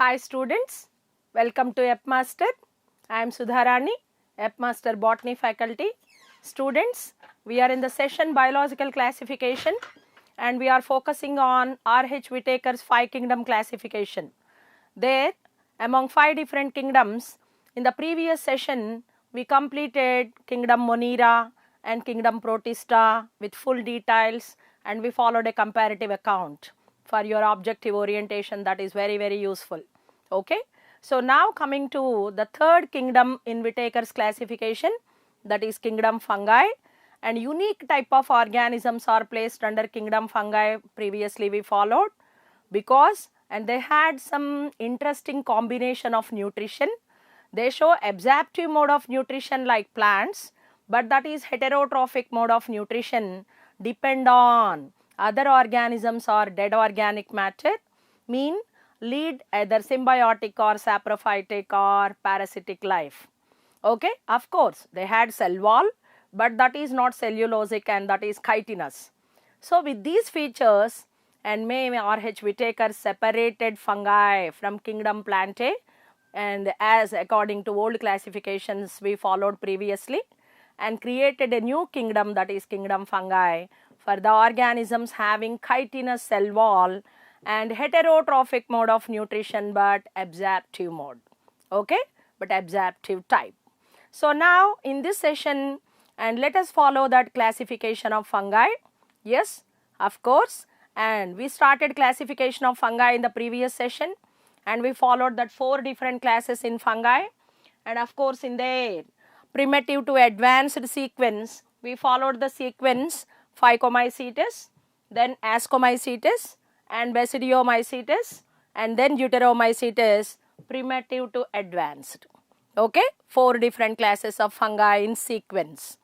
Hi students, welcome to Yupp Master. I am Sudha Rani, Yupp Master Botany faculty. Students, we are in the session Biological Classification and we are focusing on R.H. Whittaker's 5 kingdom classification. There, among 5 different kingdoms, in the previous session, we completed Kingdom Monera and Kingdom Protista with full details and we followed a comparative account for your objective orientation. That is very useful. Okay. So now coming to the third kingdom in Whittaker's classification, that is Kingdom Fungi, and unique type of organisms are placed under Kingdom Fungi. Previously we followed because and they had some interesting combination of nutrition. They show absorptive mode of nutrition like plants, but that is heterotrophic mode of nutrition depend on other organisms or dead organic matter, mean lead either symbiotic or saprophytic or parasitic life. Okay, of course they had cell wall, but that is not cellulosic and that is chitinous. So with these features, and may R.H. Whittaker separated fungi from Kingdom Plantae, and as according to old classifications we followed previously, and created a new kingdom, that is Kingdom Fungi, for the organisms having chitinous cell wall and heterotrophic mode of nutrition but absorptive mode. Okay, but absorptive type. So now in this session, and let us follow that classification of fungi. Yes, of course, and we started classification of fungi in the previous session and we followed that 4 different classes in fungi, and of course in their primitive to advanced sequence we followed the sequence Phycomycetes, then Ascomycetes and Basidiomycetes, and then Deuteromycetes, primitive to advanced. Okay, 4 different classes of fungi in sequence.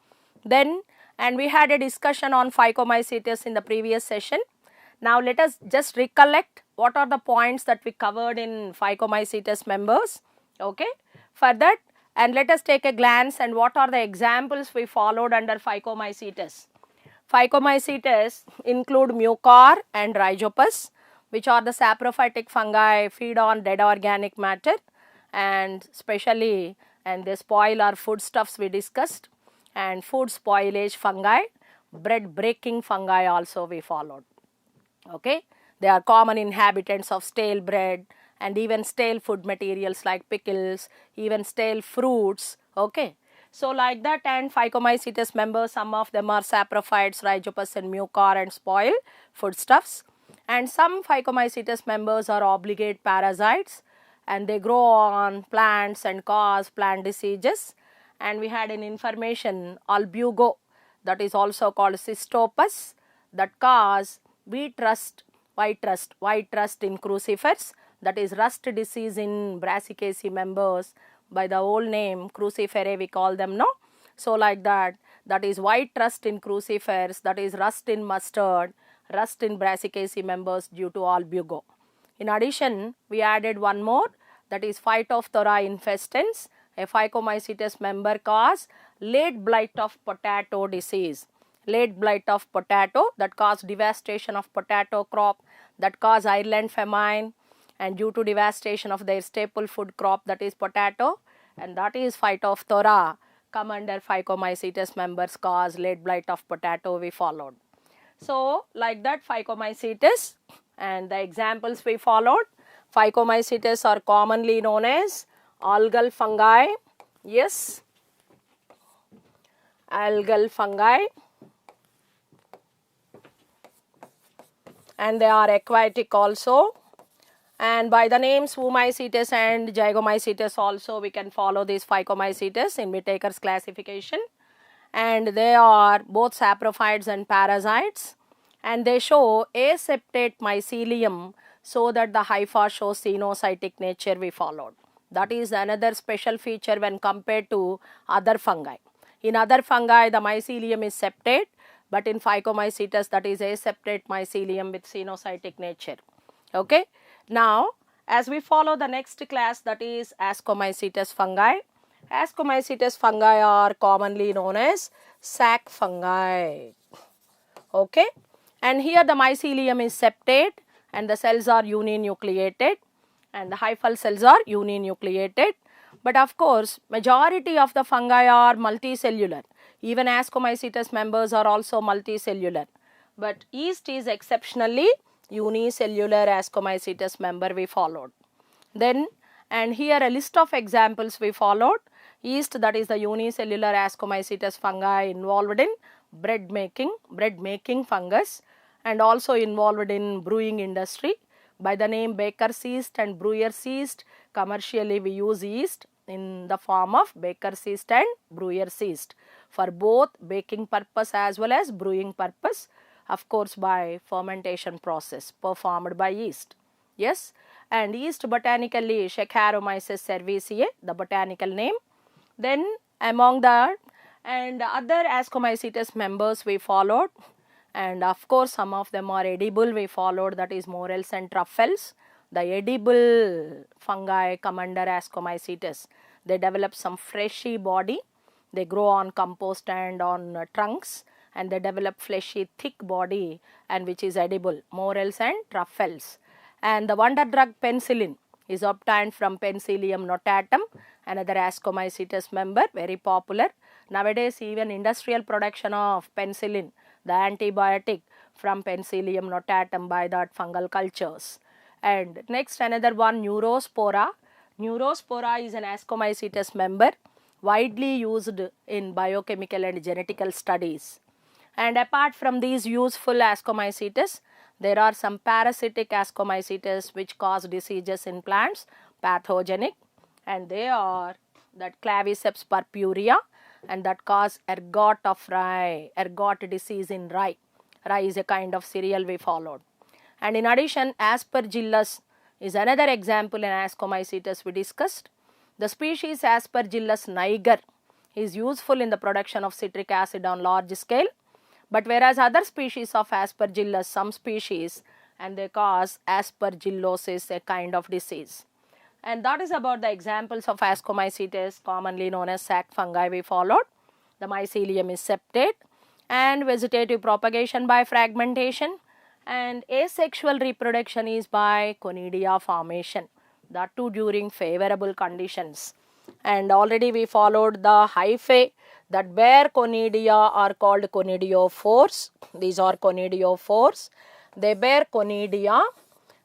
Then, and we had a discussion on Phycomycetes in the previous session. Now let us just recollect what are the points that we covered in Phycomycetes members. Okay, for that, and let us take a glance and what are the examples we followed under Phycomycetes. Phycomycetes include Mucor and Rhizopus, which are the saprophytic fungi, feed on dead organic matter and specially, and they spoil our foodstuffs we discussed, and food spoilage fungi, bread breaking fungi also we followed. Okay, they are common inhabitants of stale bread and even stale food materials like pickles, even stale fruits. Okay, so like that, and Phycomycetes members, some of them are saprophytes, Rhizopus and Mucor, and spoil foodstuffs, and some Phycomycetes members are obligate parasites and they grow on plants and cause plant diseases. And we had an information albugo, that is also called cystopus, that cause white rust in crucifers, that is rust disease in Brassicaceae members. By the old name cruciferae we call them, no? So like that, that is white rust in crucifers, that is rust in mustard, rust in Brassicaceae members due to albugo. In addition, we added one more, that is Phytophthora infestans, a Phycomycetes member cause late blight of potato disease. Late blight of potato, that cause devastation of potato crop, that cause Ireland famine, and due to devastation of their staple food crop, that is potato, and that is Phytophthora, come under Phycomycetes members cause late blight of potato we followed. So like that, Phycomycetes and the examples we followed. Phycomycetes are commonly known as algal fungi. Yes, algal fungi, and they are aquatic also, and by the names Oomycetes and Zygomycetes also we can follow these Phycomycetes in Whittaker's classification, and they are both saprophytes and parasites, and they show aseptate mycelium, so that the hypha shows cenocytic nature we followed. That is another special feature when compared to other fungi. In other fungi the mycelium is septate, but in Phycomycetes that is aseptate mycelium with cenocytic nature. Okay. Now as we follow the next class, that is Ascomycetes fungi. Ascomycetes fungi are commonly known as sac fungi. Okay, and here the mycelium is septate and the cells are uninucleated, and the hyphal cells are uninucleated. But of course, majority of the fungi are multicellular. Even Ascomycetes members are also multicellular. But yeast is exceptionally unicellular Ascomycetes member we followed. Then, and here a list of examples we followed. Yeast, that is the unicellular Ascomycetes fungi involved in bread making fungus, and also involved in brewing industry by the name baker's yeast and brewer's yeast. Commercially we use yeast in the form of baker's yeast and brewer's yeast for both baking purpose as well as brewing purpose, of course by fermentation process performed by yeast. Yes, and yeast botanically Saccharomyces cerevisiae, the botanical name. Then among the and other Ascomycetes members we followed, and of course some of them are edible we followed, that is morels and truffles. The edible fungi come under Ascomycetes. They develop some fleshy body, they grow on compost and on trunks, and they develop fleshy thick body and which is edible, morels and truffles. And the wonder drug penicillin is obtained from Penicillium notatum, another Ascomycetes member, very popular. Nowadays even industrial production of penicillin, the antibiotic, from Penicillium notatum by that fungal cultures. And next another one, Neurospora. Neurospora is an Ascomycetes member widely used in biochemical and genetical studies. And apart from these useful Ascomycetes, there are some parasitic Ascomycetes which cause diseases in plants, pathogenic, and they are that Claviceps purpurea, and that cause ergot of rye, ergot disease in rye. Rye is a kind of cereal we followed. And in addition, Aspergillus is another example in Ascomycetes we discussed. The species Aspergillus niger is useful in the production of citric acid on large scale, but whereas other species of Aspergillus, some species, and they cause aspergillosis, a kind of disease. And that is about the examples of Ascomycetes, commonly known as sac fungi we followed. The mycelium is septate, and vegetative propagation by fragmentation, and asexual reproduction is by conidia formation, that too during favorable conditions. And already we followed the hyphae that bear conidia are called conidiophores. These are conidiophores. They bear conidia,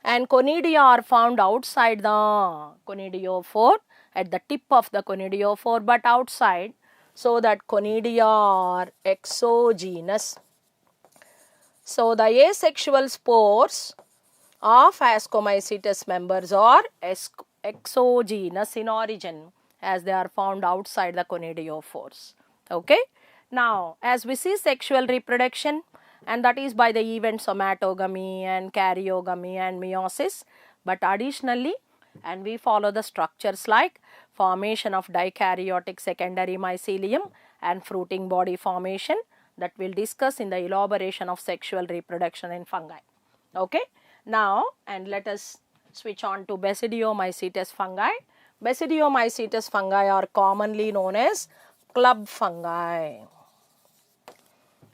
and conidia are found outside the conidiophore, at the tip of the conidiophore, but outside, so that conidia are exogenous. So the asexual spores of Ascomycetes members are exogenous in origin, as they are found outside the conidiophores. Okay. Now, as we see sexual reproduction, and that is by the event somatogamy and karyogamy and meiosis, but additionally, and we follow the structures like formation of dikaryotic secondary mycelium and fruiting body formation, that we will discuss in the elaboration of sexual reproduction in fungi. Okay. Now, and let us switch on to Basidiomycetes fungi. Basidiomycetes fungi are commonly known as club fungi.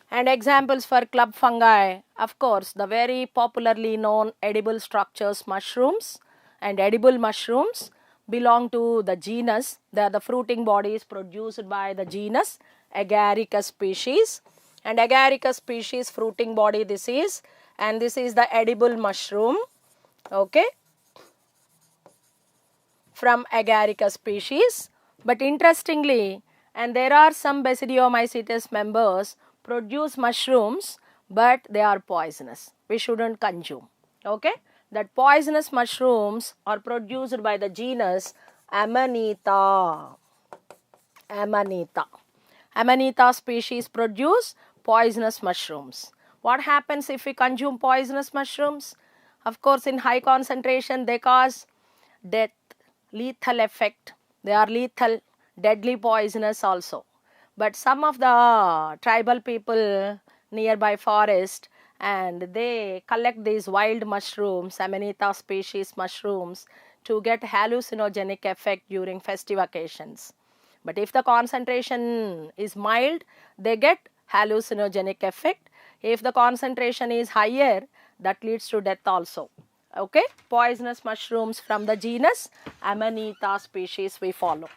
And examples for club fungi, of course, the very popularly known edible structures mushrooms and edible mushrooms belong to the genus. They are the fruiting bodies produced by the genus Agaricus species, and Agaricus species fruiting body this is, and this is the edible mushroom, okay, from Agaricus species. But interestingly, and there are some Basidiomycetes members produce mushrooms, but they are poisonous. We shouldn't consume. Okay, that poisonous mushrooms are produced by the genus Amanita. Amanita. Amanita species produce poisonous mushrooms. What happens if we consume poisonous mushrooms? Of course, in high concentration, they cause death, lethal effect. They are lethal, deadly poisonous also. But some of the tribal people nearby forest, and they collect these wild mushrooms, Amanita species mushrooms, to get hallucinogenic effect during festive occasions. But if the concentration is mild, they get hallucinogenic effect. If the concentration is higher, that leads to death also. Okay, poisonous mushrooms from the genus Amanita species we follow.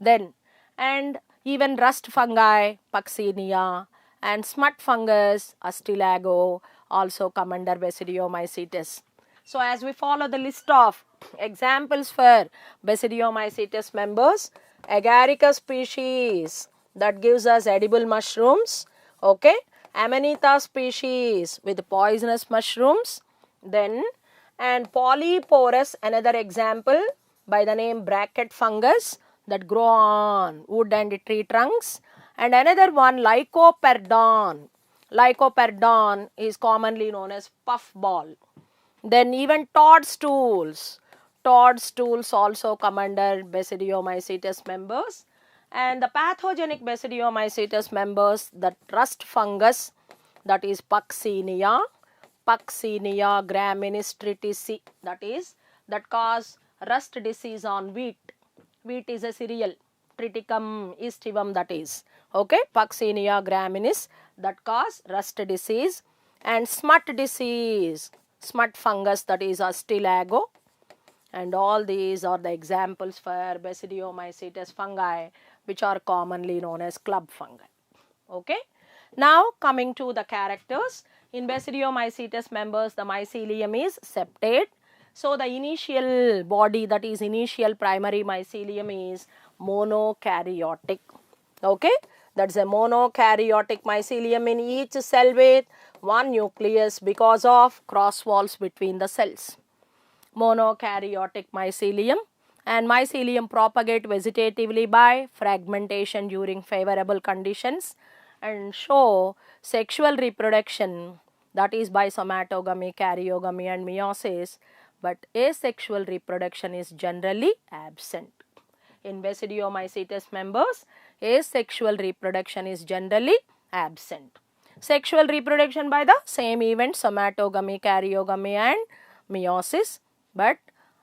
Then, and even rust fungi, Puccinia, and smut fungus, Astilago, also come under Basidiomycetes. So, as we follow the list of examples for Basidiomycetes members, Agaricus species that gives us edible mushrooms, okay, Amanita species with poisonous mushrooms, then and Polyporus, another example by the name bracket fungus that grow on wood and tree trunks, and another one Lycoperdon. Lycoperdon is commonly known as puffball. Then even toadstools. Toadstools also come under Basidiomycetes members. And the pathogenic Basidiomycetes members, the rust fungus, that is Puccinia graminis tritici, that cause rust disease on wheat. Wheat is a cereal, triticum aestivum, that is, okay, Puccinia graminis, that cause rust disease. And smut disease, smut fungus, that is Astilago. And all these are the examples for Basidiomycetes fungi, which are commonly known as club fungi. Okay. Now coming to the characters, in Basidiomycetes members, the mycelium is septate. So the initial body, that is initial primary mycelium, is monokaryotic. Okay, that's a monokaryotic mycelium in each cell with one nucleus because of cross walls between the cells. Monokaryotic mycelium, and mycelium propagate vegetatively by fragmentation during favorable conditions and show sexual reproduction, that is by somatogamy, karyogamy and meiosis, but asexual reproduction is generally absent. In Basidiomycetes members, asexual reproduction is generally absent. Sexual reproduction by the same event, somatogamy, karyogamy and meiosis,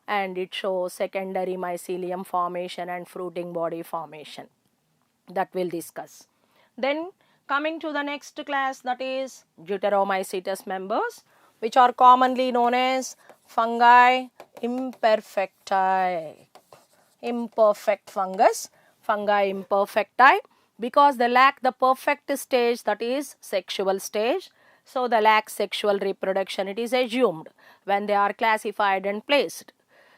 and it shows secondary mycelium formation and fruiting body formation, that we'll discuss. Then coming to the next class, that is Deuteromycetes members, which are commonly known as fungi imperfecti. Imperfect fungus, fungi imperfecti, because they lack the perfect stage, that is sexual stage. So they lack sexual reproduction, it is assumed, when they are classified and placed.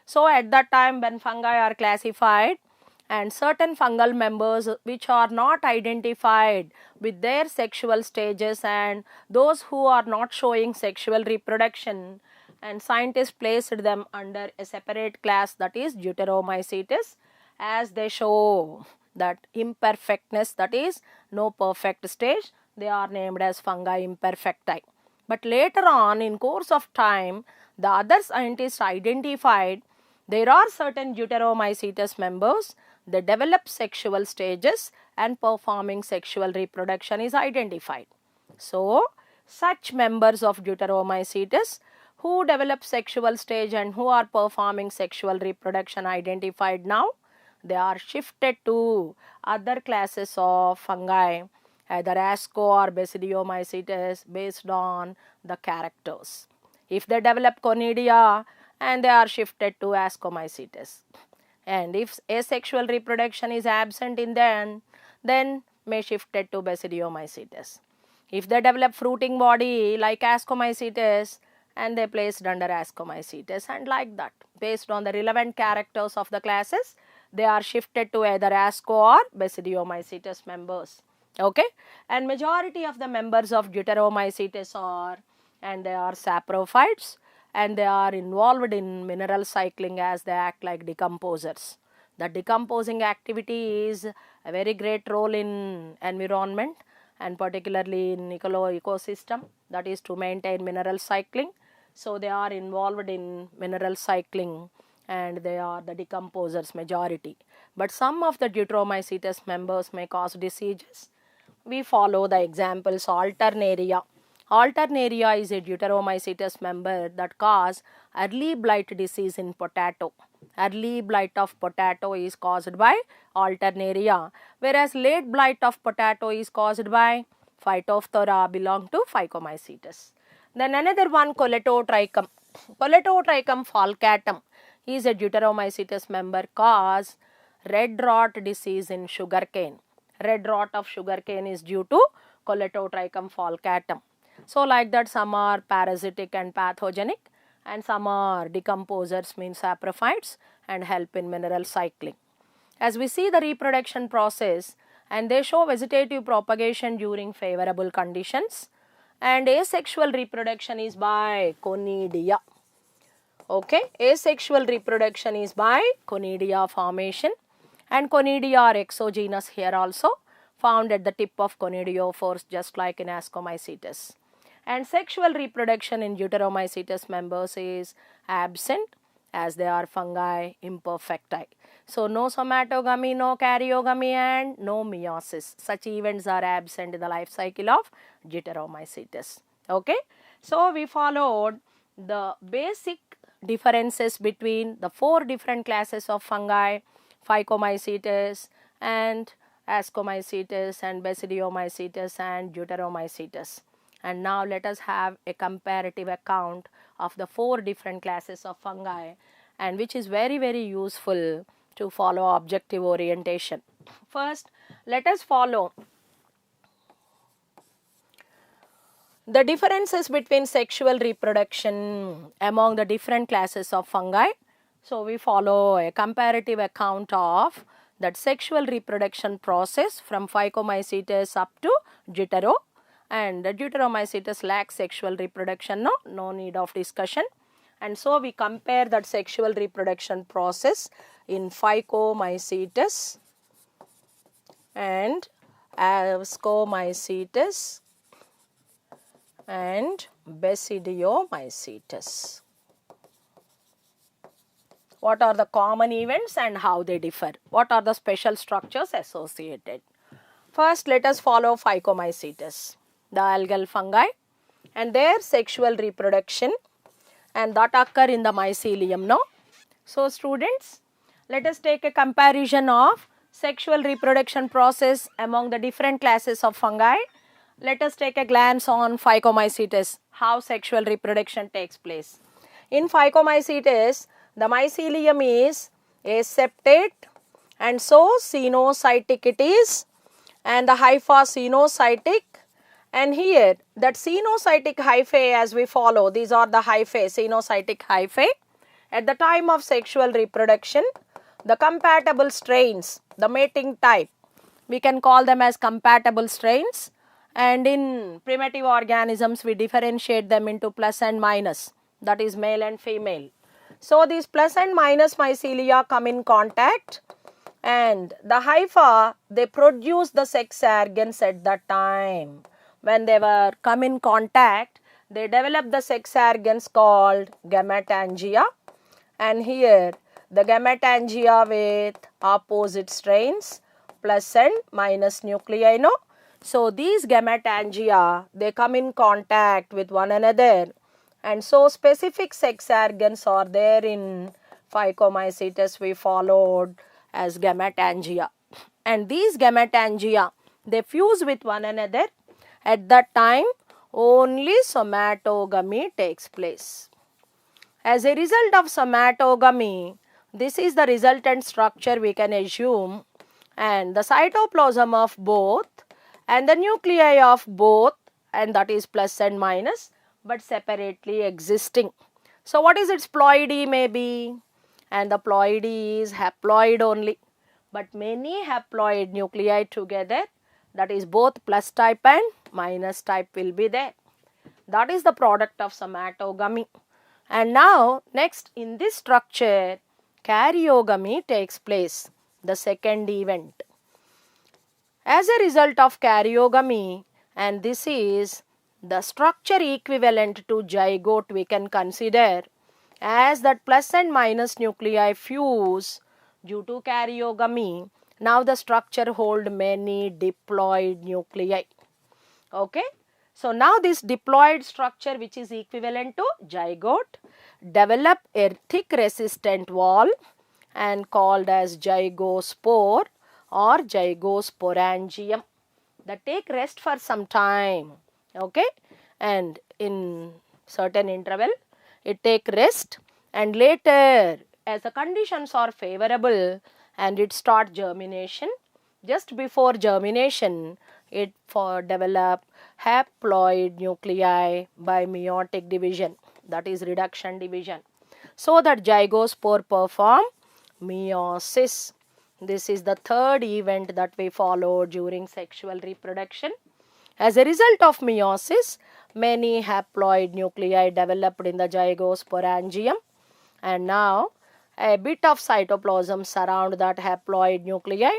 So at that time when fungi are classified, and certain fungal members which are not identified with their sexual stages and those who are not showing sexual reproduction, and scientists placed them under a separate class, that is Deuteromycetes, as they show that imperfectness, that is no perfect stage, they are named as fungi imperfecti. But later on in course of time, the other scientists identified there are certain Deuteromycetes members, they develop sexual stages and performing sexual reproduction is identified. So such members of Deuteromycetes who develop sexual stage and who are performing sexual reproduction identified now, they are shifted to other classes of fungi, either Asco or Basidiomycetes, based on the characters. If they develop conidia, and they are shifted to Ascomycetes. And if asexual reproduction is absent in them, then may shifted to Basidiomycetes. If they develop fruiting body like Ascomycetes, and they placed under Ascomycetes, and like that, based on the relevant characters of the classes, they are shifted to either Asco or Basidiomycetes members. Okay, and majority of the members of Deuteromycetes are, and they are saprophytes, and they are involved in mineral cycling as they act like decomposers. The decomposing activity is a very great role in environment and particularly in ecosystem, that is to maintain mineral cycling. So they are involved in mineral cycling and they are the decomposers majority. But some of the Deuteromycetes members may cause diseases. We follow the examples. Alternaria. Alternaria is a Deuteromycetes member that cause early blight disease in potato. Early blight of potato is caused by Alternaria, whereas late blight of potato is caused by Phytophthora, belong to Phycomycetes. Then another one, Coletotrichum. Coletotrichum falcatum is a Deuteromycetes member cause red rot disease in sugarcane. Red rot of sugarcane is due to Coletotrichum falcatum. So like that, some are parasitic and pathogenic, and some are decomposers, means saprophytes, and help in mineral cycling. As we see the reproduction process, and they show vegetative propagation during favorable conditions, and asexual reproduction is by conidia. Okay, asexual reproduction is by conidia formation, and conidia are exogenous here also, found at the tip of conidiophores just like in Ascomycetes. And sexual reproduction in Deuteromycetes members is absent, as they are fungi imperfecti. So no somatogamy, no karyogamy, and no meiosis. Such events are absent in the life cycle of Deuteromycetes. Okay, so we followed the basic differences between the 4 different classes of fungi, Phycomycetes and Ascomycetes and Basidiomycetes and Deuteromycetes. And now let us have a comparative account of the 4 different classes of fungi, and which is very useful to follow objective orientation. First, let us follow the differences between sexual reproduction among the different classes of fungi. So we follow a comparative account of that sexual reproduction process from Phycomycetes up to Deutero, and the Deuteromycetes lacks sexual reproduction, no need of discussion. And so we compare that sexual reproduction process in Phycomycetes and Ascomycetes and Basidiomycetes. What are the common events and how they differ? What are the special structures associated? First, let us follow Phycomycetes, the algal fungi, and their sexual reproduction, and that occur in the mycelium. No? So students, let us take a comparison of sexual reproduction process among the different classes of fungi. Let us take a glance on Phycomycetes, how sexual reproduction takes place. In Phycomycetes, the mycelium is aseptate, and so cenocytic it is, and the hypha cenocytic, and here that cenocytic hyphae, as we follow, these are the hyphae, cenocytic hyphae. At the time of sexual reproduction, the compatible strains, the mating type, we can call them as compatible strains, and in primitive organisms we differentiate them into plus and minus, that is male and female. So these plus and minus mycelia come in contact, and the hypha, they produce the sex organs at that time. When they were come in contact, they develop the sex organs called gametangia, and here the gametangia with opposite strains, plus and minus nuclei. No? So these gametangia, they come in contact with one another, and so specific sex organs are there in Phycomycetes we followed as gametangia, and these gametangia, they fuse with one another. At that time only somatogamy takes place. As a result of somatogamy, this is the resultant structure we can assume, and the cytoplasm of both and the nuclei of both, and that is plus and minus, but separately existing. So what is its ploidy may be, and the ploidy is haploid only, but many haploid nuclei together, that is both plus type and minus type will be there. That is the product of somatogamy. And now next in this structure, karyogamy takes place, the second event. As a result of karyogamy, and this is the structure equivalent to zygote, we can consider, as that plus and minus nuclei fuse due to karyogamy. Now the structure hold many diploid nuclei. Okay. So now this diploid structure, which is equivalent to zygote, develop a thick resistant wall and called as zygospore or zygosporangium, that take rest for some time. Okay, and in certain interval it take rest, and later as the conditions are favorable and it start germination, just before germination it develop haploid nuclei by meiotic division, that is reduction division, so that zygospore perform meiosis. This is the third event that we follow during sexual reproduction. As a result of meiosis, many haploid nuclei developed in the zygosporangium, and now a bit of cytoplasm surround that haploid nuclei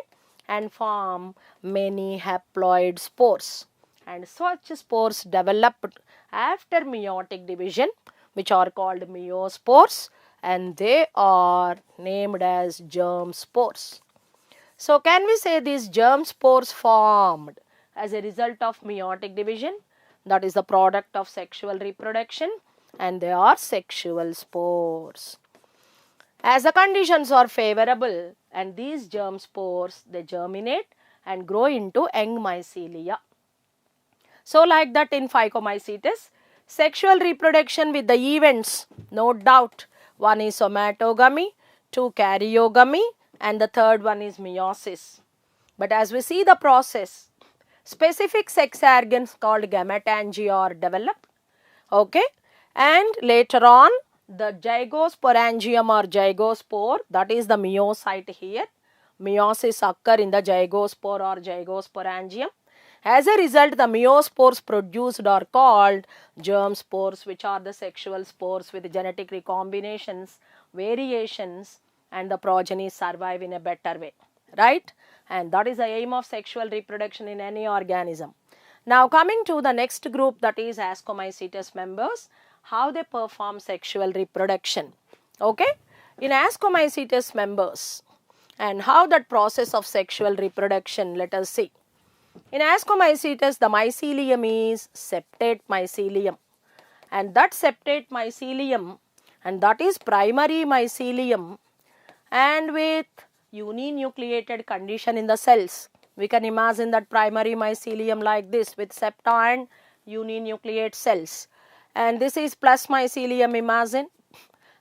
and form many haploid spores. And such spores developed after meiotic division, which are called meiospores, and they are named as germ spores. So, can we say these germ spores formed as a result of meiotic division? That is the product of sexual reproduction, and they are sexual spores. As the conditions are favorable, and these germ spores, they germinate and grow into young mycelia. So, like that in Phycomycetes, sexual reproduction with the events, no doubt, one is somatogamy, two karyogamy, and the third one is meiosis. But as we see the process, specific sex organs called gametangia are developed, okay, and later on the zygosporangium or zygospore, that is the meiocyte here, meiosis occur in the zygospore or zygosporangium. As a result, the meiospores produced are called germ spores, which are the sexual spores with genetic recombinations, variations, and the progeny survive in a better way, right? And that is the aim of sexual reproduction in any organism. Now coming to the next group, that is Ascomycetes members, how they perform sexual reproduction, okay? In Ascomycetes members and how that process of sexual reproduction, let us see. In Ascomycetes, the mycelium is septate mycelium, and that septate mycelium, and that is primary mycelium, and with uninucleated condition in the cells. We can imagine that primary mycelium like this with septa and uninucleate cells, and this is plus mycelium, imagine,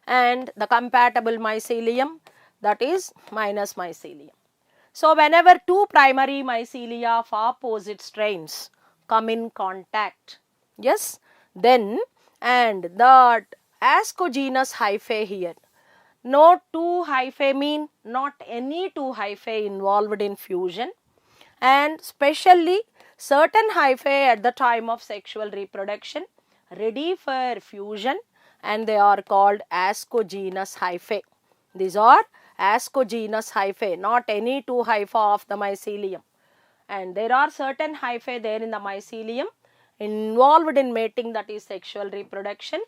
and the compatible mycelium, that is minus mycelium. So, whenever two primary mycelia of opposite strains come in contact, yes, then, and that ascogenous hyphae here, no two hyphae mean not any two hyphae involved in fusion, and specially certain hyphae at the time of sexual reproduction ready for fusion, and they are called ascogenous hyphae. These are ascogenous hyphae, not any two hypha of the mycelium. And there are certain hyphae there in the mycelium involved in mating, that is sexual reproduction,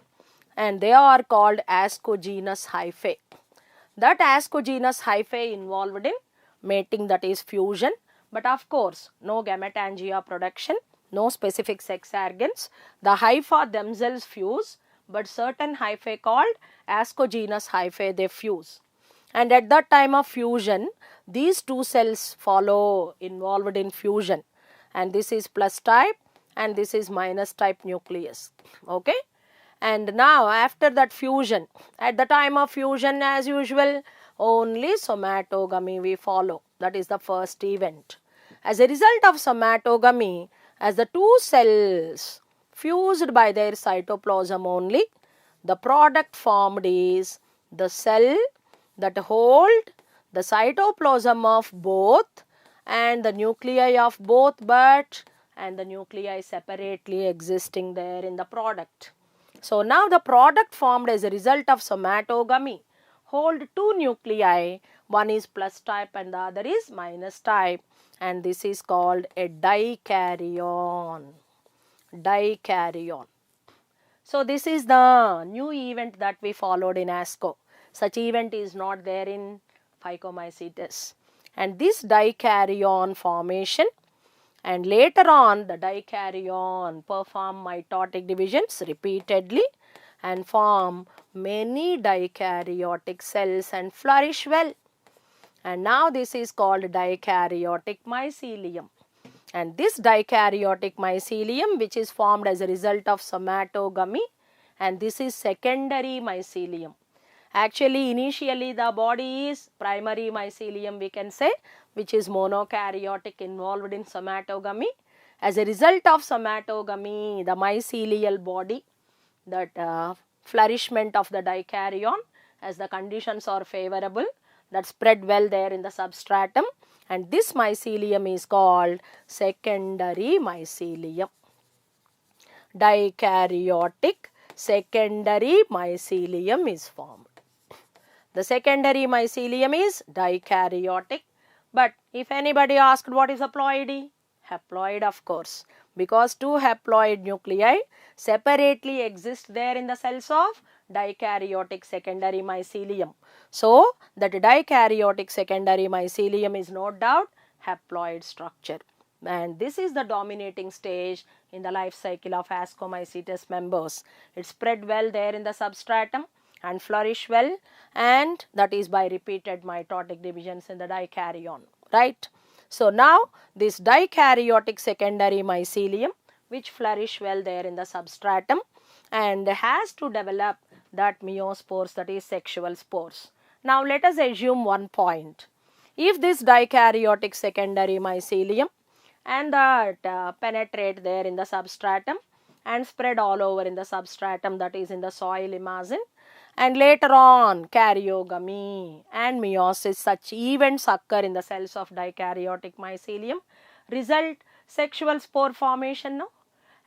and they are called ascogenous hyphae. That ascogenous hyphae involved in mating, that is fusion, but of course no gametangia production, no specific sex organs. The hypha themselves fuse, but certain hyphae called ascogenous hyphae, they fuse. And at that time of fusion, these two cells follow involved in fusion, and this is plus type and this is minus type nucleus, okay. And now after that fusion, at the time of fusion as usual, only somatogamy we follow, that is the first event. As a result of somatogamy, as the two cells fused by their cytoplasm only, the product formed is the cell that hold the cytoplasm of both and the nuclei of both, but and the nuclei separately existing there in the product. So, now the product formed as a result of somatogamy hold two nuclei, one is plus type and the other is minus type, and this is called a dikaryon. Dikaryon. So, this is the new event that we followed in ASCO. Such event is not there in Phycomycetes. And this dikaryon formation, and later on the dikaryon perform mitotic divisions repeatedly and form many dikaryotic cells and flourish well. And now this is called dikaryotic mycelium. And this dikaryotic mycelium, which is formed as a result of somatogamy, and this is secondary mycelium. Actually, initially the body is primary mycelium, we can say, which is monokaryotic, involved in somatogamy. As a result of somatogamy, the mycelial body, that flourishment of the dikaryon, as the conditions are favorable, that spread well there in the substratum, and this mycelium is called secondary mycelium. Dikaryotic secondary mycelium is formed. The secondary mycelium is dikaryotic. But if anybody asked what is haploidy? Haploid, of course, because two haploid nuclei separately exist there in the cells of dikaryotic secondary mycelium. So, that dikaryotic secondary mycelium is no doubt haploid structure, and this is the dominating stage in the life cycle of Ascomycetes members. It spread well there in the substratum and flourish well, and that is by repeated mitotic divisions in the dikaryon, right? So, now this dikaryotic secondary mycelium, which flourish well there in the substratum and has to develop that meiospores, that is sexual spores. Now, let us assume one point. If this dikaryotic secondary mycelium and that penetrate there in the substratum and spread all over in the substratum, that is in the soil, imagine, and later on karyogamy and meiosis, such events occur in the cells of dikaryotic mycelium, result sexual spore formation now,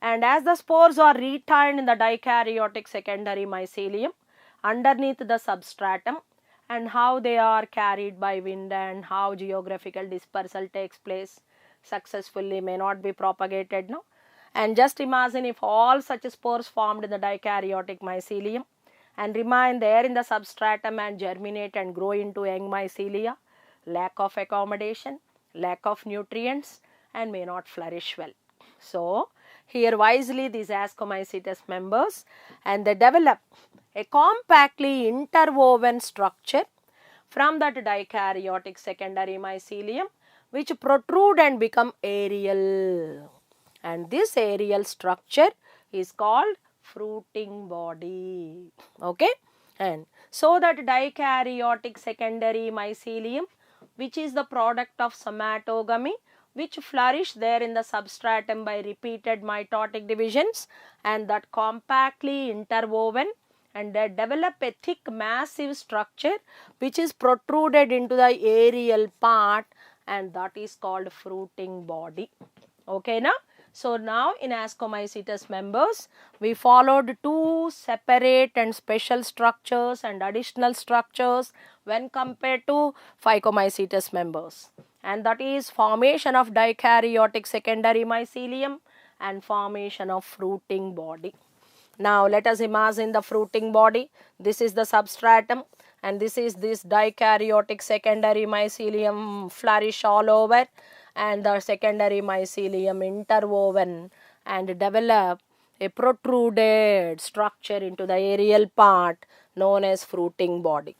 and as the spores are retained in the dikaryotic secondary mycelium underneath the substratum, and how they are carried by wind and how geographical dispersal takes place successfully may not be propagated now. And just imagine if all such spores formed in the dikaryotic mycelium and remain there in the substratum and germinate and grow into young mycelia, lack of accommodation, lack of nutrients, and may not flourish well. So, here wisely these Ascomycetes members, and they develop a compactly interwoven structure from that dikaryotic secondary mycelium, which protrude and become aerial, and this aerial structure is called fruiting body. Okay, and so that dikaryotic secondary mycelium, which is the product of somatogamy, which flourish there in the substratum by repeated mitotic divisions, and that compactly interwoven, and they develop a thick massive structure which is protruded into the aerial part, and that is called fruiting body. Okay, now. So, now in Ascomycetes members, we followed two separate and special structures and additional structures when compared to Phycomycetes members, and that is formation of dikaryotic secondary mycelium and formation of fruiting body. Now, let us imagine the fruiting body. This is the substratum, and this is this dikaryotic secondary mycelium flourish all over, and the secondary mycelium interwoven and develop a protruded structure into the aerial part known as fruiting body.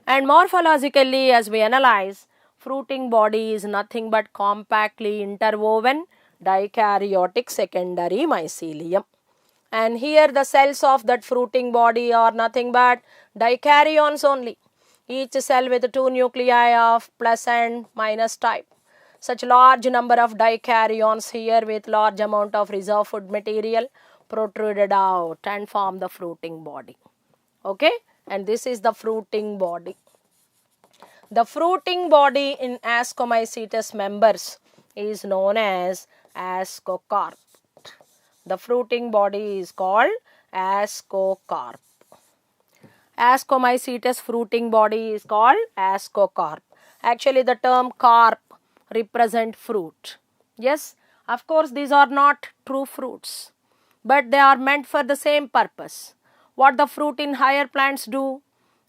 And morphologically, as we analyze, fruiting body is nothing but compactly interwoven dikaryotic secondary mycelium. And here the cells of that fruiting body are nothing but dikaryons only, each cell with two nuclei of plus and minus type. Such large number of dikaryons here with large amount of reserve food material protruded out and form the fruiting body. Okay, and this is the fruiting body. The fruiting body in Ascomycetes members is known as ascocarp. The fruiting body is called ascocarp. Ascomycetes fruiting body is called ascocarp. Actually, the term carp represent fruit. Yes, of course, these are not true fruits, but they are meant for the same purpose. What the fruit in higher plants do,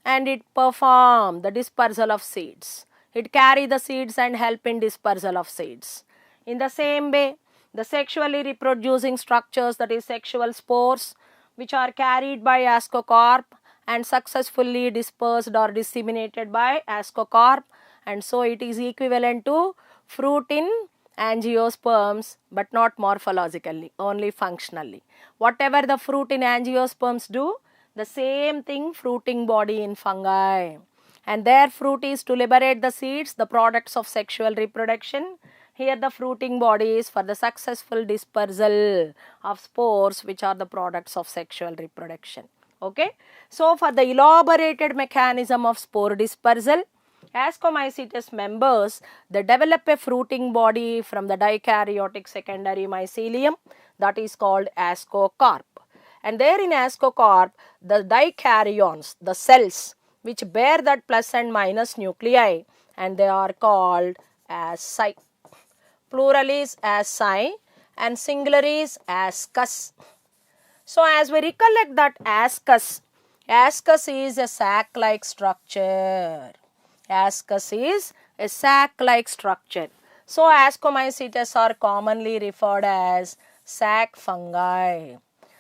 and it perform the dispersal of seeds. It carry the seeds and help in dispersal of seeds. In the same way, the sexually reproducing structures, that is sexual spores, which are carried by ascocarp and successfully dispersed or disseminated by ascocarp, and so it is equivalent to fruit in angiosperms, but not morphologically, only functionally. Whatever the fruit in angiosperms do, the same thing fruiting body in fungi. And their fruit is to liberate the seeds, the products of sexual reproduction. Here the fruiting body is for the successful dispersal of spores, which are the products of sexual reproduction. Okay. So, for the elaborated mechanism of spore dispersal, Ascomycetes members, they develop a fruiting body from the dikaryotic secondary mycelium, that is called ascocarp. And there in ascocarp, the dicaryons, the cells which bear that plus and minus nuclei, and they are called asci. Plural is asci and singular is ascus. So, as we recollect that ascus is a sac-like structure. Ascus is a sac-like structure. So, Ascomycetes are commonly referred as sac fungi.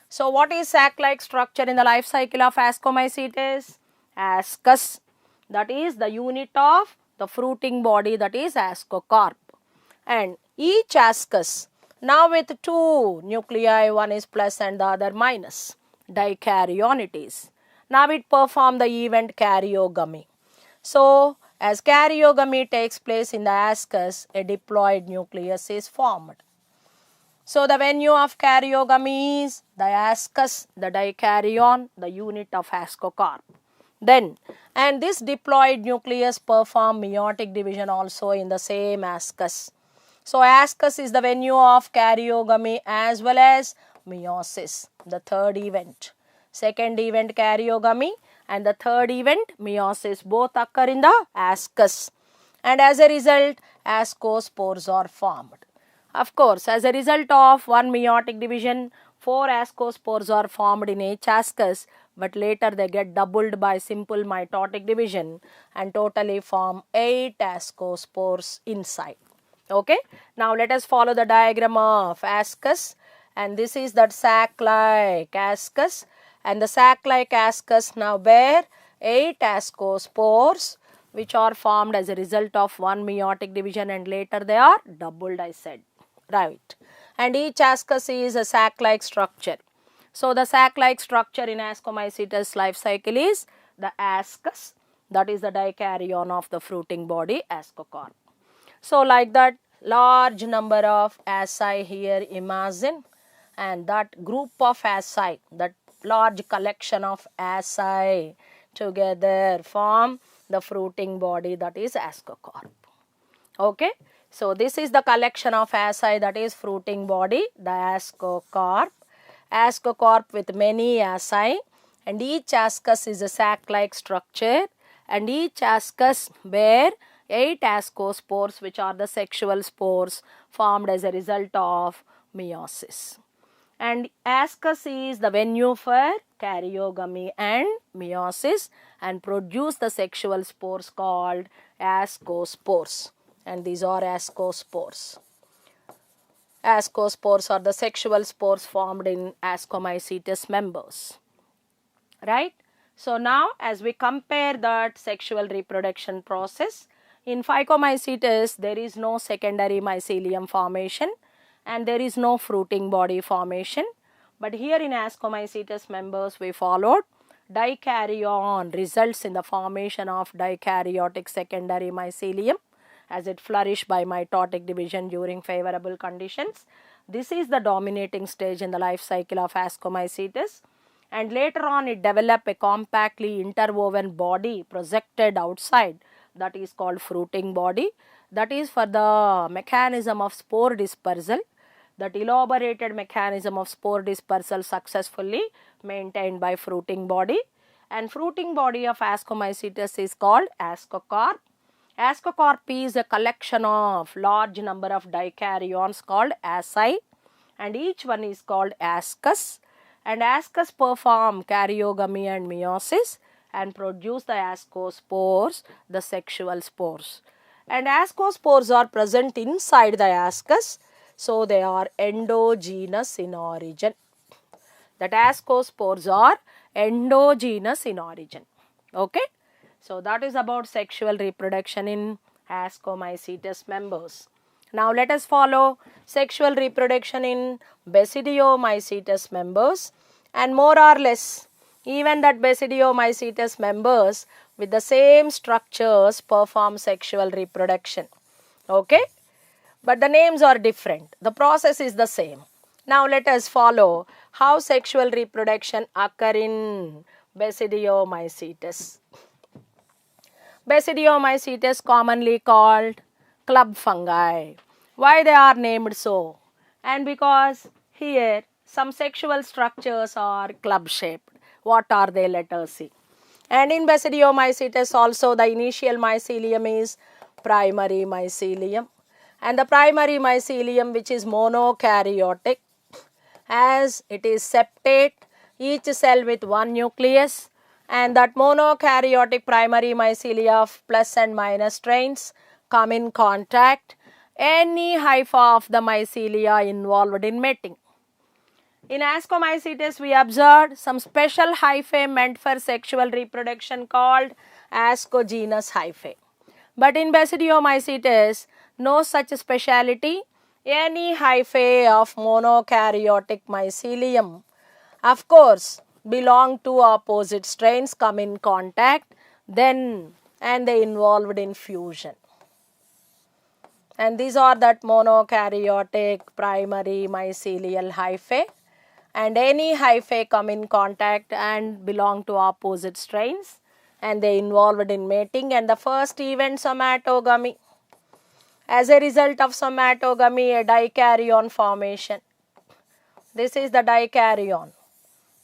So, what is sac-like structure in the life cycle of Ascomycetes? Ascus, that is the unit of the fruiting body, that is ascocarp. And each ascus, now with two nuclei, one is plus and the other minus, dikaryon it is. Now it performs the event karyogamy. So, as karyogamy takes place in the ascus, a diploid nucleus is formed. So, the venue of karyogamy is the ascus, the dikaryon, the unit of ascocarp. Then, and this diploid nucleus performs meiotic division also in the same ascus. So, ascus is the venue of karyogamy as well as meiosis, the third event. Second event karyogamy and the third event meiosis both occur in the ascus, and as a result ascospores are formed. Of course, as a result of one meiotic division, 4 ascospores are formed in each ascus, but later they get doubled by simple mitotic division and totally form 8 ascospores inside. Okay. Now let us follow the diagram of ascus, and this is that sac-like ascus, and the sac-like ascus now bear 8 ascospores which are formed as a result of one meiotic division, and later they are doubled, I said. Right. And each ascus is a sac-like structure. So, the sac-like structure in Ascomycetes life cycle is the ascus, that is the dikaryon of the fruiting body ascocarp. So, like that large number of asci here imagine, and that group of asci, that large collection of asci together form the fruiting body, that is ascocarp. Okay. So, this is the collection of asci, that is fruiting body, the ascocarp. Ascocarp with many asci, and each ascus is a sac-like structure, and each ascus bear 8 ascospores which are the sexual spores formed as a result of meiosis. And ascus is the venue for karyogamy and meiosis and produce the sexual spores called ascospores, and these are ascospores. Ascospores are the sexual spores formed in Ascomycetes members. Right. So, now as we compare that sexual reproduction process, in Phycomycetes there is no secondary mycelium formation and there is no fruiting body formation, but here in Ascomycetes members we followed dikaryon results in the formation of dikaryotic secondary mycelium as it flourished by mitotic division during favorable conditions. This is the dominating stage in the life cycle of Ascomycetes, and later on it developed a compactly interwoven body projected outside, that is called fruiting body, that is for the mechanism of spore dispersal. That elaborated mechanism of spore dispersal successfully maintained by fruiting body, and fruiting body of Ascomycetes is called ascocarp. Ascocarp is a collection of large number of dikaryons called asci, and each one is called ascus, and ascus perform karyogamy and meiosis and produce the ascospores, the sexual spores, and ascospores are present inside the ascus, so they are endogenous in origin. That ascospores are endogenous in origin. Okay. So, that is about sexual reproduction in Ascomycetes members. Now let us follow sexual reproduction in Basidiomycetes members, and more or less even that Basidiomycetes members with the same structures perform sexual reproduction. Okay, but the names are different. The process is the same. Now let us follow how sexual reproduction occur in Basidiomycetes. Basidiomycetes, commonly called club fungi. Why they are named so? And because here some sexual structures are club shaped. What are they? Let us see. And in Basidiomycetes also the initial mycelium is primary mycelium, and the primary mycelium, which is monokaryotic, as it is septate, each cell with one nucleus, and that monokaryotic primary mycelia of plus and minus strains come in contact any hypha of the mycelia involved in mating. In Ascomycetes, we observed some special hyphae meant for sexual reproduction called ascogenous hyphae. But in Basidiomycetes, no such speciality. Any hyphae of monokaryotic mycelium, of course, belong to opposite strains, come in contact, then and they involved in fusion. And these are that monokaryotic primary mycelial hyphae, and any hyphae come in contact and belong to opposite strains, and they involved in mating. And the first event, somatogamy. As a result of somatogamy, a dikaryon formation. This is the dikaryon,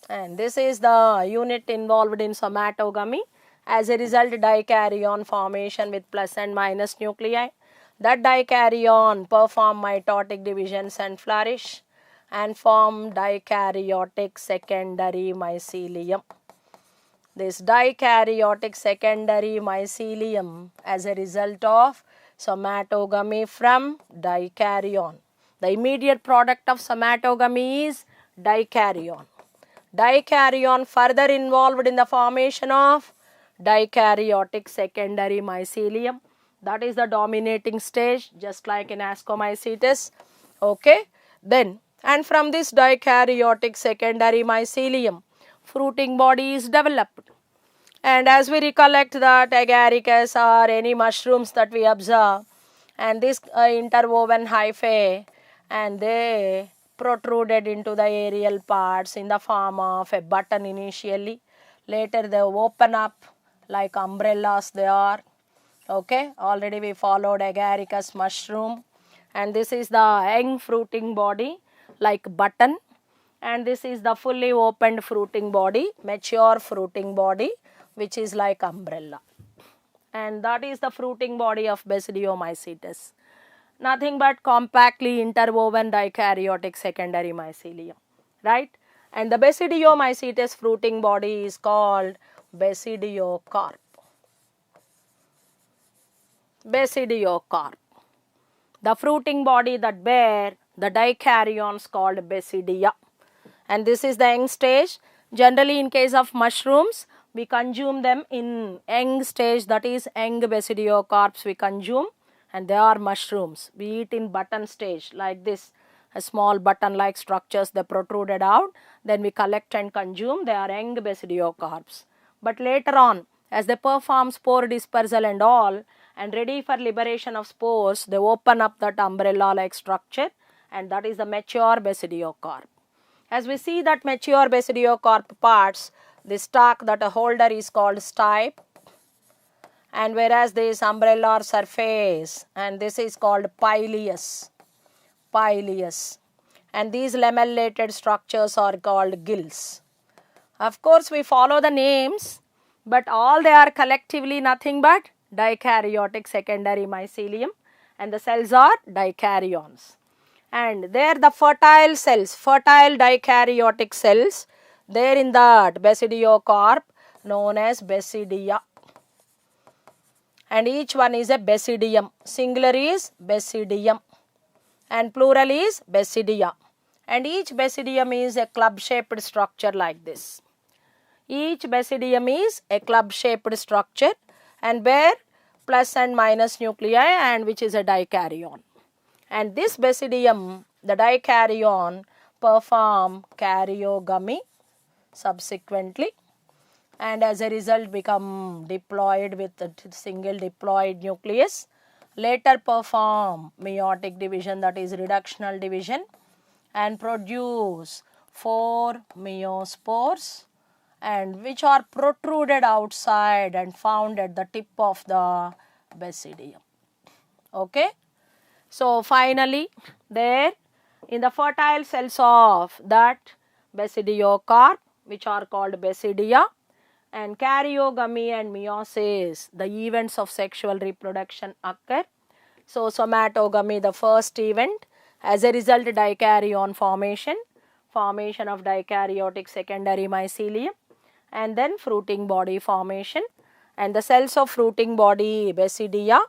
and this is the unit involved in somatogamy. As a result, dikaryon formation with plus and minus nuclei. That dikaryon perform mitotic divisions and flourish and form dikaryotic secondary mycelium. This dikaryotic secondary mycelium as a result of somatogamy from dikaryon. The immediate product of somatogamy is dikaryon. Dikaryon further involved in the formation of dikaryotic secondary mycelium. That is the dominating stage, just like in Ascomycetes. Okay, then and from this dikaryotic secondary mycelium, fruiting body is developed. And as we recollect that agaricus or any mushrooms that we observe, and this interwoven hyphae, and they protruded into the aerial parts in the form of a button initially. Later they open up like umbrellas they are. Okay, already we followed agaricus mushroom, and this is the young fruiting body like button, and this is the fully opened fruiting body, mature fruiting body, which is like umbrella. And that is the fruiting body of Basidiomycetes. Nothing but compactly interwoven dikaryotic secondary mycelium, right? And the Basidiomycetes fruiting body is called basidiocarp. Basidiocarp. The fruiting body that bear the dicaryons called basidia. And this is the young stage. Generally in case of mushrooms, we consume them in young stage, that is young basidiocarps we consume, and they are mushrooms. We eat in button stage like this, a small button like structures they protruded out, then we collect and consume. They are young basidiocarps. But later on, as they perform spore dispersal and all, and ready for liberation of spores, they open up that umbrella like structure, and that is the mature basidiocarp. As we see that mature basidiocarp parts, the stalk that a holder is called stipe, and whereas this umbellar surface, and this is called pileus, and these lamellated structures are called gills. Of course, we follow the names, but all they are collectively nothing but dikaryotic secondary mycelium, and the cells are dicaryons. And there the fertile cells, fertile dikaryotic cells, there in that basidiocarp known as basidia. And each one is a basidium. Singular is basidium and plural is basidia. And each basidium is a club-shaped structure like this. Each basidium is a club-shaped structure and bear plus and minus nuclei, and which is a dikaryon. and this basidium, the dikaryon, perform karyogamy subsequently, and as a result become diploid with a single diploid nucleus, later perform meiotic division, that is reductional division, and produce 4 meiospores, and which are protruded outside and found at the tip of the basidium. Okay. So finally there in the fertile cells of that basidiocarp, which are called basidia, and karyogamy and meiosis, the events of sexual reproduction occur. So somatogamy, the first event, as a result dikaryon formation of dikaryotic secondary mycelium, and then fruiting body formation, and the cells of fruiting body basidia,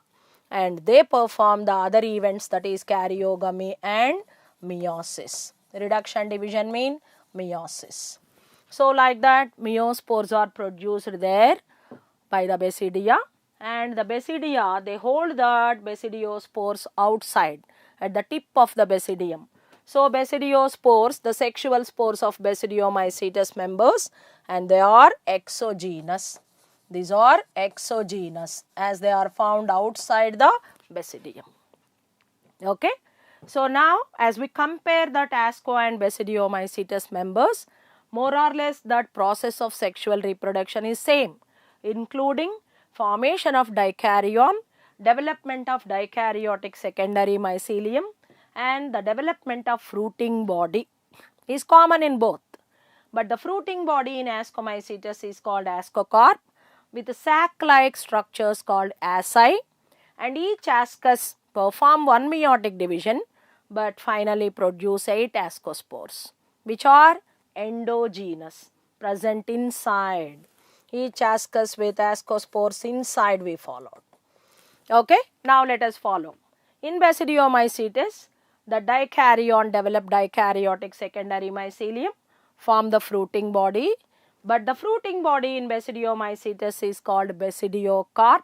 and they perform the other events, that is karyogamy and meiosis. Reduction division mean meiosis. So like that meiospores are produced there by the basidia, and the basidia, they hold that basidiospores outside at the tip of the basidium. So basidiospores, the sexual spores of Basidiomycetes members, and they are exogenous. These are exogenous as they are found outside the basidium. Okay. So now as we compare that Asco and Basidiomycetes members, more or less that process of sexual reproduction is same, including formation of dikaryon, development of dikaryotic secondary mycelium, and the development of fruiting body is common in both. But the fruiting body in Ascomycetes is called ascocarp, with sac-like structures called asci, and each ascus perform one meiotic division but finally produce 8 ascospores, which are endogenous, present inside. Each ascus with ascospores inside we followed. Okay, now let us follow. In Basidiomycetes, the dikaryon develop dikaryotic secondary mycelium, form the fruiting body, but the fruiting body in Basidiomycetes is called basidiocarp,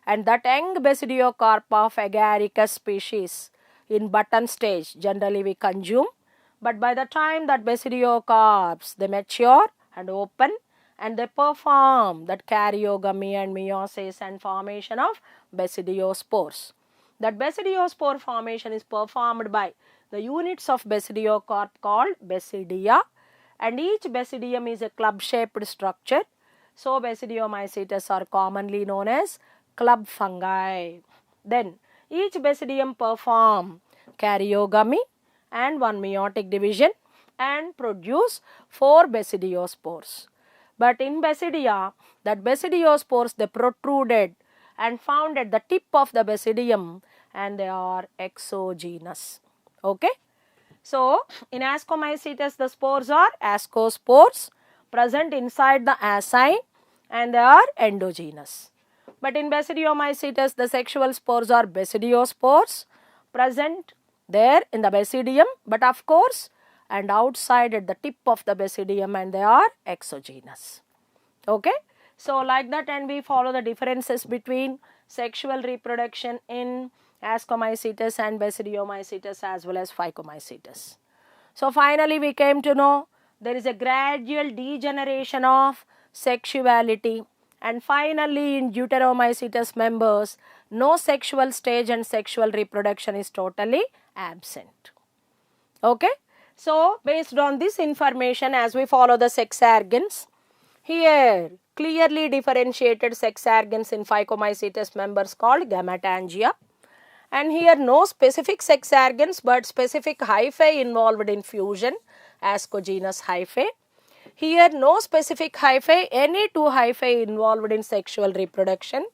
and that young basidiocarp of agaricus species in button stage generally we consume, but by the time that basidiocarps they mature and open, and they perform that karyogamy and meiosis and formation of basidiospores. That basidiospore formation is performed by the units of basidiocarp called basidia, and each basidium is a club-shaped structure. So Basidiomycetes are commonly known as club fungi. Then each basidium perform karyogamy and one meiotic division and produce 4 basidiospores. But in basidia, that basidiospores they protruded and found at the tip of the basidium, and they are exogenous. Okay. So in Ascomycetes the spores are ascospores present inside the asci, and they are endogenous. But in Basidiomycetes the sexual spores are basidiospores present there in the basidium, but of course and outside at the tip of the basidium, and they are exogenous. Okay. So like that, and we follow the differences between sexual reproduction in Ascomycetes and Basidiomycetes as well as Phycomycetes. So finally we came to know there is a gradual degeneration of sexuality, and finally in Deuteromycetes members no sexual stage and sexual reproduction is totally absent. Okay. So based on this information, as we follow the sex organs, here clearly differentiated sex organs in Phycomycetes members called gametangia, and here no specific sex organs but specific hyphae involved in fusion, ascogenous hyphae. Here no specific hyphae, any 2 hyphae involved in sexual reproduction,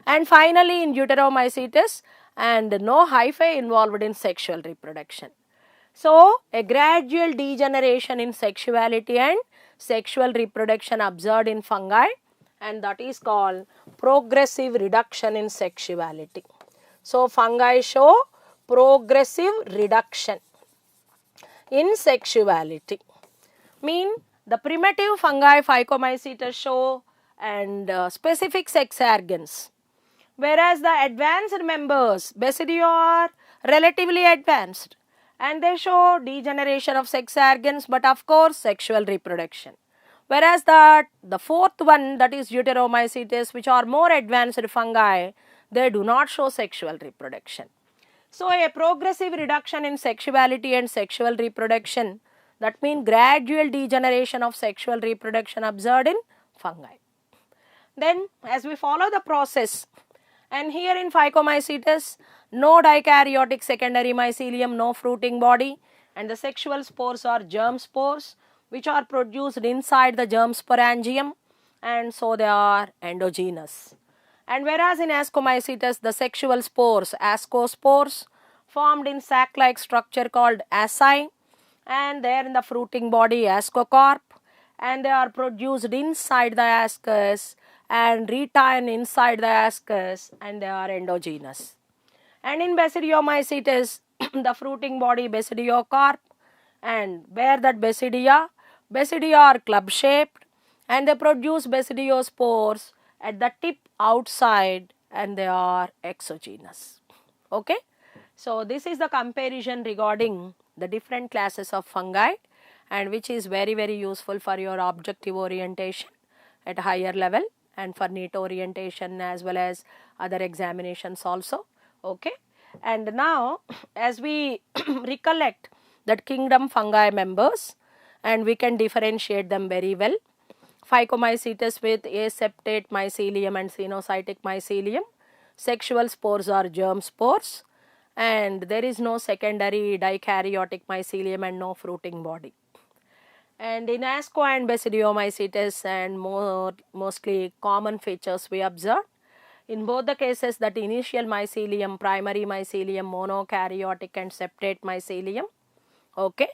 and finally in Deuteromycetes and no hyphae involved in sexual reproduction. So a gradual degeneration in sexuality and sexual reproduction observed in fungi, and that is called progressive reduction in sexuality. So fungi show progressive reduction in sexuality. Mean the primitive fungi Phycomycetes show and specific sex organs, whereas the advanced members Basidio are relatively advanced, and they show degeneration of sex organs, but of course sexual reproduction. Whereas the fourth one, that is Deuteromycetes, which are more advanced fungi, they do not show sexual reproduction. So a progressive reduction in sexuality and sexual reproduction, that means gradual degeneration of sexual reproduction observed in fungi. Then as we follow the process, and here in Phycomycetes, no dikaryotic secondary mycelium, no fruiting body, and the sexual spores are germ spores which are produced inside the germ sporangium, and so they are endogenous. And whereas in Ascomycetes, the sexual spores, ascospores, formed in sac-like structure called asci, and they are in the fruiting body ascocarp, and they are produced inside the ascus and retain inside the ascus, and they are endogenous. And in Basidiomycetes, the fruiting body basidiocarp, and where that basidia are club shaped, and they produce basidiospores at the tip outside, and they are exogenous. Okay. So this is the comparison regarding the different classes of fungi, and which is very useful for your objective orientation at higher level, and for NEET orientation as well as other examinations also. Okay. And now as we recollect that kingdom fungi members, and we can differentiate them very well. Phycomycetes with aseptate mycelium and cenocytic mycelium. Sexual spores are germ spores, and there is no secondary dikaryotic mycelium and no fruiting body. And in Asco and Basidiomycetes, and mostly common features we observe. In both the cases, that initial mycelium, primary mycelium, monokaryotic and septate mycelium, okay,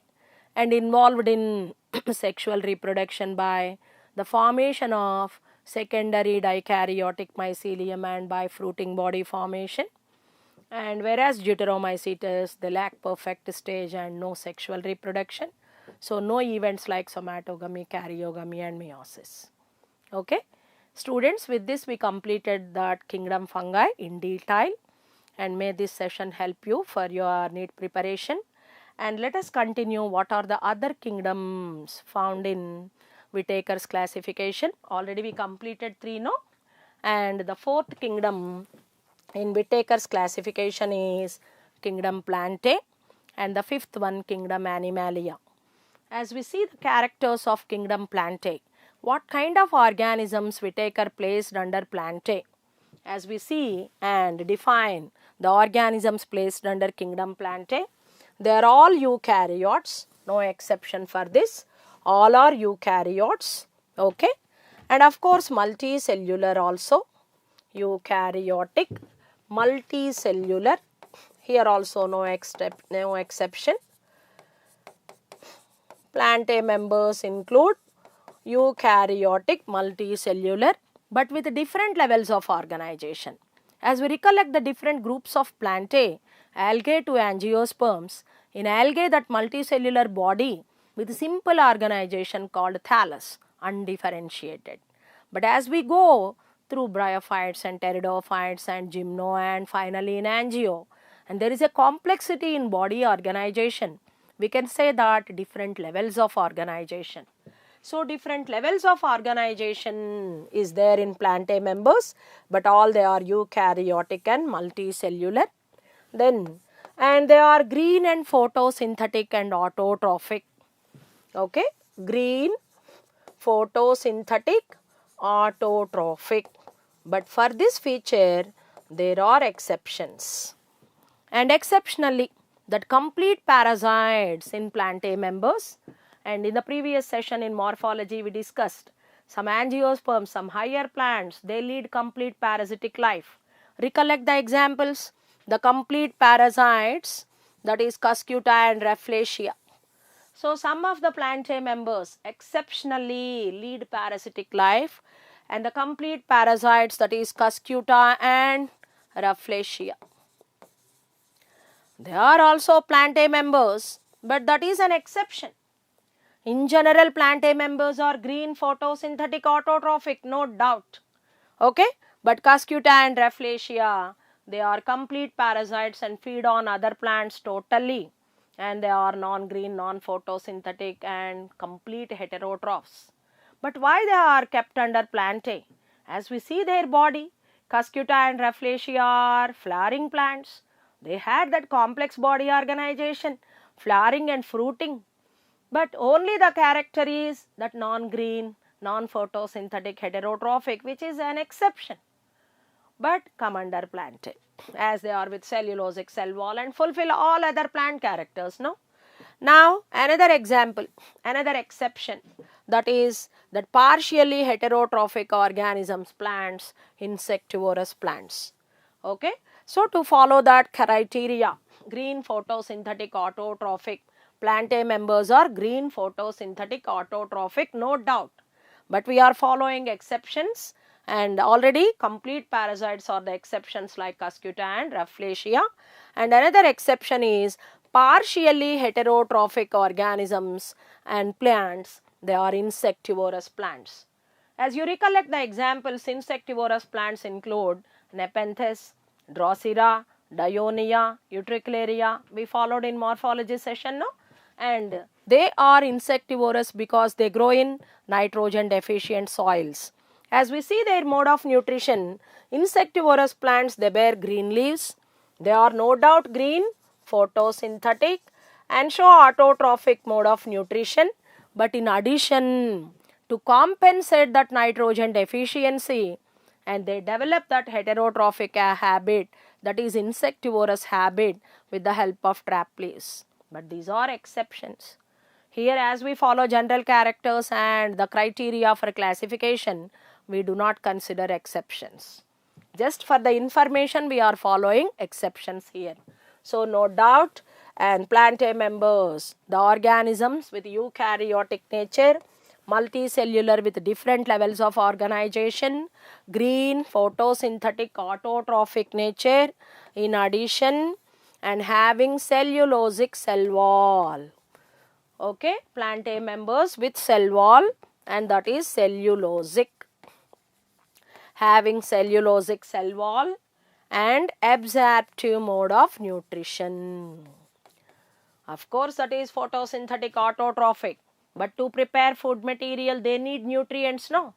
and involved in sexual reproduction by the formation of secondary dikaryotic mycelium and by fruiting body formation. And whereas Deuteromycetes, they lack perfect stage and no sexual reproduction. So no events like somatogamy, karyogamy and meiosis. Okay. Students, with this we completed that kingdom fungi in detail, and may this session help you for your NEET preparation. And let us continue what are the other kingdoms found in Whittaker's classification. Already we completed 3 now, and the fourth kingdom in Whittaker's classification is kingdom Plantae, and the fifth one kingdom Animalia. As we see the characters of kingdom Plantae, what kind of organisms Whittaker placed under Plantae? As we see and define the organisms placed under kingdom Plantae, they are all eukaryotes, no exception for this, all are eukaryotes, okay, and of course multicellular also, eukaryotic, multicellular, here also no exception. Plantae members include eukaryotic, multicellular, but with different levels of organization. As we recollect the different groups of Plantae, algae to angiosperms, in algae that multicellular body with simple organization called thallus, undifferentiated. But as we go through bryophytes and pteridophytes and gymno and finally in angio, and there is a complexity in body organization, we can say that different levels of organization. So different levels of organization is there in Plantae members, but all they are eukaryotic and multicellular. Then, and they are green and photosynthetic and autotrophic. Okay, green, photosynthetic, autotrophic. But for this feature, there are exceptions. And exceptionally, that complete parasites in Plantae members, and in the previous session in morphology we discussed some angiosperms, some higher plants, they lead complete parasitic life. Recollect the examples, the complete parasites, that is Cuscuta and Rafflesia. So some of the Plantae members exceptionally lead parasitic life, and the complete parasites, that is Cuscuta and Rafflesia. They are also Plantae members, but that is an exception. In general, Plantae members are green, photosynthetic, autotrophic, no doubt. Okay, but Cuscuta and Rafflesia, They are complete parasites and feed on other plants totally, and they are non-green, non-photosynthetic and complete heterotrophs. But why they are kept under plantae? As we see their body, Cuscuta and Rafflesia are flowering plants. They had that complex body organization, flowering and fruiting. But only the character is that non-green, non-photosynthetic heterotrophic, which is an exception. But come under plantae, as they are with cellulosic cell wall and fulfill all other plant characters, no? Now, another example, another exception, that is that partially heterotrophic organisms, plants, insectivorous plants. Okay. So, to follow that criteria, green photosynthetic autotrophic plantae members are green photosynthetic autotrophic, no doubt. But we are following exceptions, and already complete parasites are the exceptions like Cuscuta and Rafflesia. And another exception is partially heterotrophic organisms and plants, they are insectivorous plants. As you recollect the examples, insectivorous plants include Nepenthes, Drosera, Dionaea, Utricularia, we followed in morphology session, no? And they are insectivorous because they grow in nitrogen deficient soils. As we see their mode of nutrition, insectivorous plants, they bear green leaves, they are no doubt green, photosynthetic and show autotrophic mode of nutrition. But in addition, to compensate that nitrogen deficiency, and they develop that heterotrophic habit, that is insectivorous habit, with the help of trap leaves. But these are exceptions. Here, as we follow general characters and the criteria for classification, we do not consider exceptions. Just for the information, we are following exceptions here. So, no doubt, and plantae members, the organisms with eukaryotic nature, multicellular with different levels of organization, green, photosynthetic, autotrophic nature, in addition, and having cellulosic cell wall. Okay, plantae members with cell wall, and that is cellulosic, having cellulosic cell wall and absorptive mode of nutrition. Of course, that is photosynthetic autotrophic, but to prepare food material they need nutrients, no?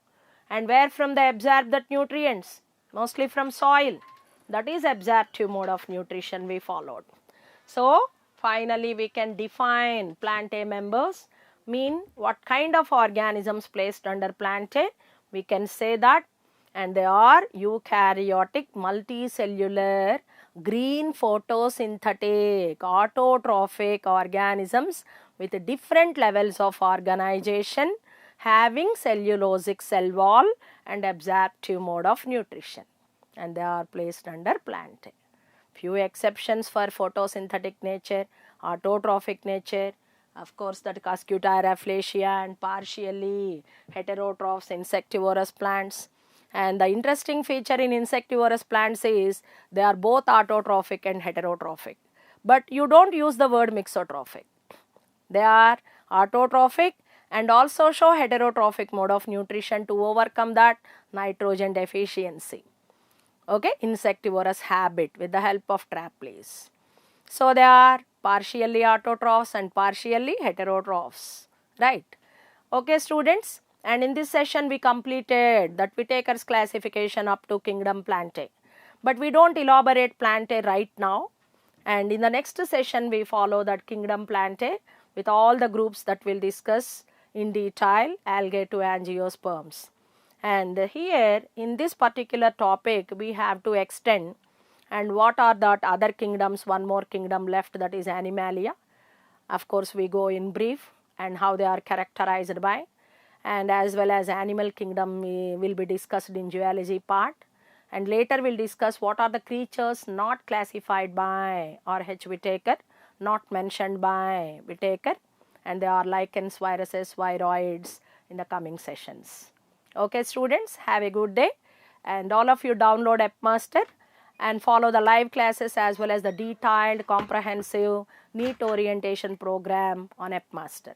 And where from they absorb that nutrients? Mostly from soil. That is absorptive mode of nutrition we followed. So, finally we can define plantae members, mean what kind of organisms placed under plantae. We can say that, and they are eukaryotic, multicellular, green photosynthetic, autotrophic organisms with different levels of organization, having cellulosic cell wall and absorptive mode of nutrition, and they are placed under plantae. Few exceptions for photosynthetic nature, autotrophic nature, of course that Cuscuta, Rafflesia and partially heterotrophs, insectivorous plants. And the interesting feature in insectivorous plants is they are both autotrophic and heterotrophic. But you don't use the word mixotrophic. They are autotrophic and also show heterotrophic mode of nutrition to overcome that nitrogen deficiency. Okay, insectivorous habit with the help of trap leaves. So they are partially autotrophs and partially heterotrophs, right? Okay, students. And in this session we completed that Whittaker's classification up to kingdom plantae. But we don't elaborate plantae right now, and in the next session we follow that kingdom plantae with all the groups that we'll discuss in detail, algae to angiosperms. And here in this particular topic we have to extend, and what are that other kingdoms, one more kingdom left, that is Animalia. Of course we go in brief and how they are characterized by, and as well as animal kingdom will be discussed in zoology part, and later we will discuss what are the creatures not classified by R.H. Whittaker, not mentioned by Whittaker, and they are lichens, viruses, viroids in the coming sessions. Okay students, have a good day, and all of you download EPMaster and follow the live classes as well as the detailed comprehensive NEET orientation program on EPMaster.